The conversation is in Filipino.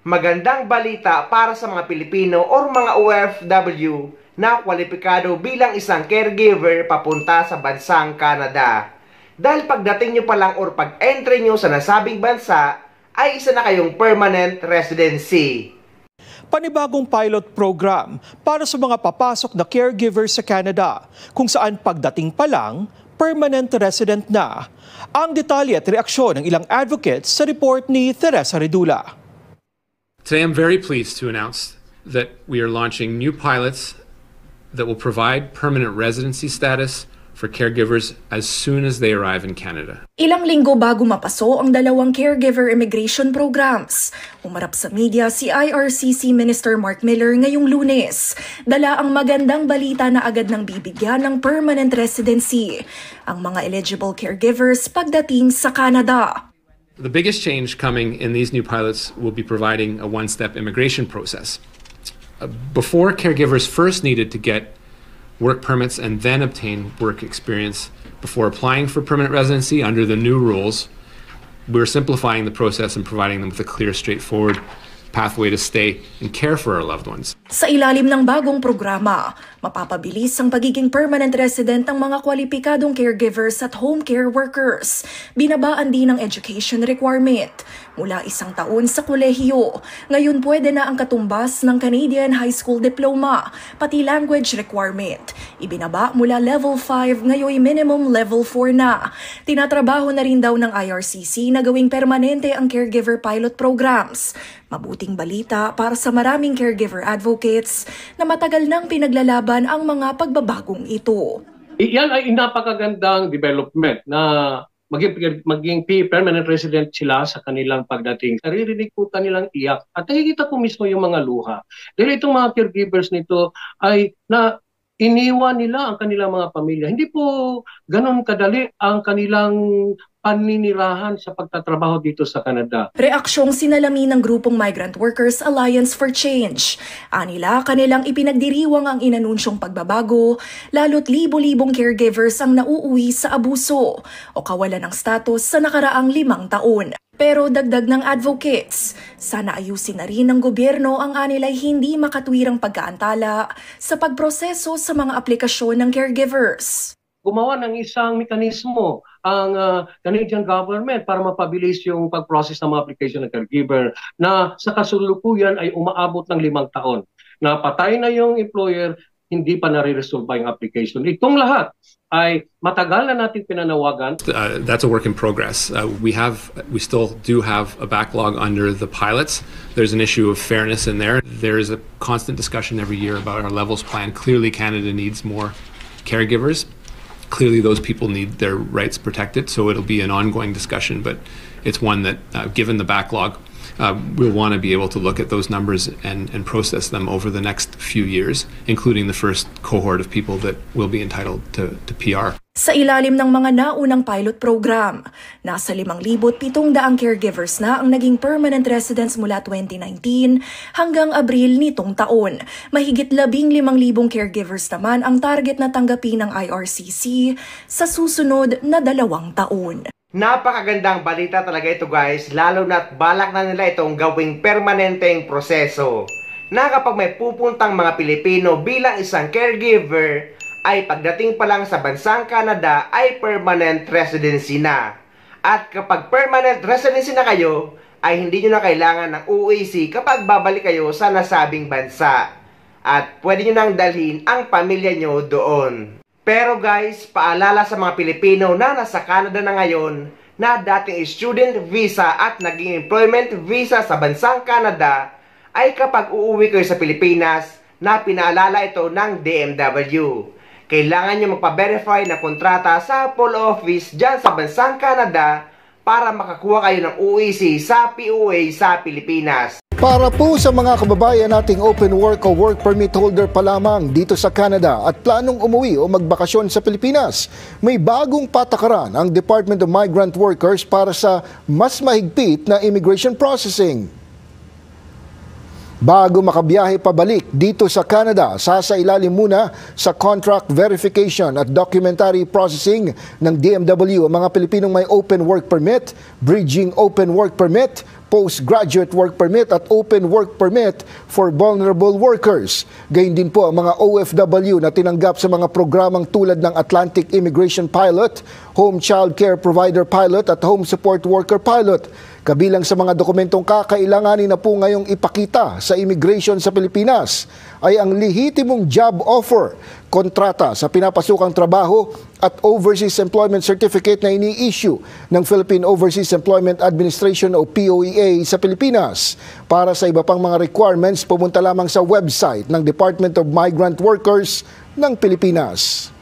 Magandang balita para sa mga Pilipino o mga OFW na kwalipikado bilang isang caregiver papunta sa bansang Canada. Dahil pagdating nyo pa lang or pag-entry nyo sa nasabing bansa, ay isa na kayong permanent residency. Panibagong pilot program para sa mga papasok na caregivers sa Canada, kung saan pagdating pa lang, permanent resident na. Ang detalye at reaksyon ng ilang advocates sa report ni Teresa Redula. Today I'm very pleased to announce that we are launching new pilots that will provide permanent residency status for caregivers as soon as they arrive in Canada. Ilang linggo bago mapaso ang dalawang caregiver immigration programs, umarap sa media si IRCC Minister Mark Miller ngayong Lunes. Dala ang magandang balita na agad nang bibigyan ng permanent residency ang mga eligible caregivers pagdating sa Canada. The biggest change coming in these new pilots will be providing a one-step immigration process. Before, caregivers first needed to get work permits and then obtain work experience before applying for permanent residency. Under the new rules, we're simplifying the process and providing them with a clear, straightforward pathway to stay and care for our loved ones. Sa ilalim ng bagong programa, mapapabilis ang pagiging permanent resident ng mga kwalipikadong caregivers at home care workers. Binabaan din ang education requirement. Mula 1 taon sa kolehiyo, ngayon pwede na ang katumbas ng Canadian High School Diploma, pati language requirement. Ibinaba mula level 5, ngayon minimum level 4 na. Tinatrabaho na rin daw ng IRCC na gawing permanente ang caregiver pilot programs. Mabuting balita para sa maraming caregiver advocates na matagal nang pinaglalaban ang mga pagbabagong ito. Yan ay napakagandang development na maging permanent resident sila sa kanilang pagdating. Naririnig po kanilang iyak at nakikita ko mismo yung mga luha. Dahil itong mga caregivers nito ay iniwan nila ang kanilang mga pamilya. Hindi po ganun kadali ang kanilang paninirahan sa pagtatrabaho dito sa Canada. Reaksyong sinalamin ng grupong Migrant Workers Alliance for Change. Anila, kanilang ipinagdiriwang ang inanunsyong pagbabago, lalo't libo-libong caregivers ang nauuwi sa abuso o kawalan ng status sa nakaraang 5 taon. Pero dagdag ng advocates, sana ayusin na rin ng gobyerno ang anilay hindi makatwirang pagkaantala sa pagproseso sa mga aplikasyon ng caregivers. Gumawa ng isang mekanismo ang Canadian government para mapabilis yung pag-process ng mga application ng caregiver na sa kasulukuyan ay umaabot ng 5 taon. Na patay na yung employer, hindi pa nare-resolve yung application. Itong lahat ay matagal na natin pinanawagan. That's a work in progress. We still do have a backlog under the pilots. There's an issue of fairness in there. There is a constant discussion every year about our levels plan. Clearly, Canada needs more caregivers. Clearly, those people need their rights protected, so it'll be an ongoing discussion, but it's one that, given the backlog, we'll want to be able to look at those numbers and process them over the next few years, including the first cohort of people that will be entitled to PR. Sa ilalim ng mga naunang pilot program, nasa 5,700 caregivers na ang naging permanent residents mula 2019 hanggang Abril nitong taon. Mahigit 15,000 caregivers naman ang target na tanggapin ng IRCC sa susunod na 2 taon. Napakagandang balita talaga ito guys, lalo na't balak na nila itong gawing permanenteng proseso. Na kapag may pupuntang mga Pilipino bilang isang caregiver, ay pagdating pa lang sa bansang Canada ay permanent residency na. At kapag permanent residency na kayo, ay hindi nyo na kailangan ng UAC kapag babalik kayo sa nasabing bansa. At pwede nyo nang dalhin ang pamilya nyo doon. Pero guys, paalala sa mga Pilipino na nasa Canada na ngayon na dating student visa at naging employment visa sa bansang Canada, ay kapag uuwi kayo sa Pilipinas na pinaalala ito ng DMW. Kailangan nyo magpa-verify na kontrata sa Polo Office dyan sa bansang Canada para makakuha kayo ng UAC sa POA sa Pilipinas. Para po sa mga kababayan nating open work o work permit holder pa lamang dito sa Canada at planong umuwi o magbakasyon sa Pilipinas, may bagong patakaran ang Department of Migrant Workers para sa mas mahigpit na immigration processing. Bago makabiyahe pabalik dito sa Canada, sasailalim muna sa contract verification at documentary processing ng DMW ang mga Pilipinong may open work permit, bridging open work permit, postgraduate work permit at open work permit for vulnerable workers. Gayun din po ang mga OFW na tinanggap sa mga programang tulad ng Atlantic Immigration Pilot, Home Child Care Provider Pilot at Home Support Worker Pilot. Kabilang sa mga dokumentong kakailanganin na po ngayong ipakita sa immigration sa Pilipinas ay ang lehitimong job offer, kontrata sa pinapasukang trabaho at Overseas Employment Certificate na ini-issue ng Philippine Overseas Employment Administration o POEA sa Pilipinas. Para sa iba pang mga requirements, pumunta lamang sa website ng Department of Migrant Workers ng Pilipinas.